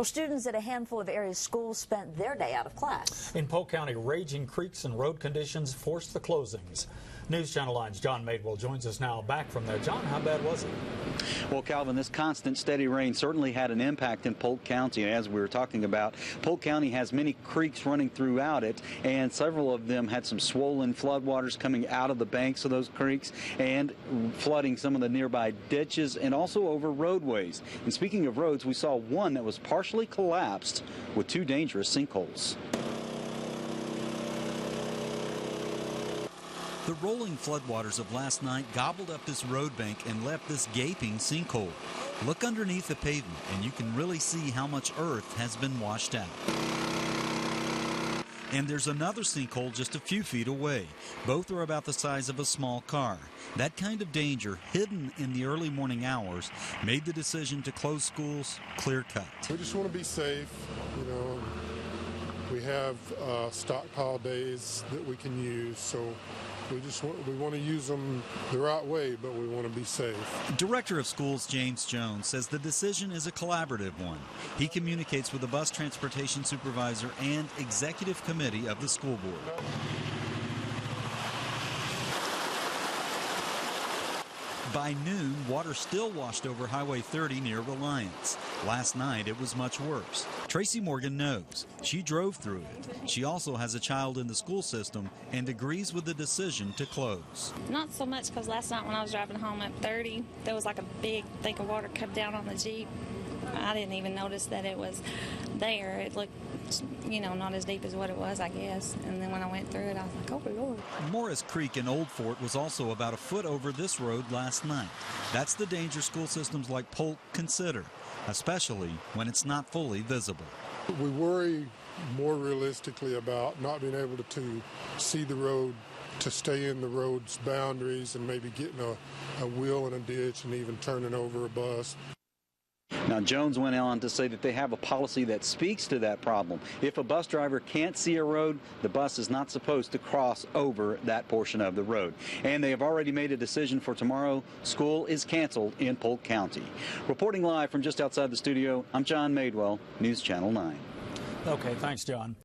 Well, students at a handful of area schools spent their day out of class. In Polk County, raging creeks and road conditions forced the closings. News Channel 9's John Madewell joins us now back from there. John, how bad was it? Well, Calvin, this constant steady rain certainly had an impact in Polk County. As we were talking about, Polk County has many creeks running throughout it, and several of them had some swollen floodwaters coming out of the banks of those creeks and flooding some of the nearby ditches and also over roadways. And speaking of roads, we saw one that was partially collapsed with two dangerous sinkholes. The rolling floodwaters of last night gobbled up this road bank and left this gaping sinkhole. Look underneath the pavement and you can really see how much earth has been washed out. And there's another sinkhole just a few feet away. Both are about the size of a small car. That kind of danger, hidden in the early morning hours, made the decision to close schools clear-cut. We just want to be safe, you know. We have stockpile days that we can use, so we want to use them the right way, but we want to be safe. Director of Schools James Jones says the decision is a collaborative one. He communicates with the bus transportation supervisor and executive committee of the school board. By noon, water still washed over Highway 30 near Reliance. Last night, it was much worse. Tracy Morgan knows. She drove through it. She also has a child in the school system and agrees with the decision to close. Not so much because last night when I was driving home at 30, there was like a big thing of water come down on the Jeep. I didn't even notice that it was there. It looked, you know, not as deep as what it was, I guess. And then when I went through it, I was like, oh, Lord. Morris Creek in Old Fort was also about a foot over this road last night. That's the danger school systems like Polk consider, especially when it's not fully visible. We worry more realistically about not being able to see the road, to stay in the road's boundaries, and maybe getting a wheel in a ditch and even turning over a bus. Now, Jones went on to say that they have a policy that speaks to that problem. If a bus driver can't see a road, the bus is not supposed to cross over that portion of the road. And they have already made a decision for tomorrow. School is canceled in Polk County. Reporting live from just outside the studio, I'm John Madewell, News Channel 9. Okay, thanks, John.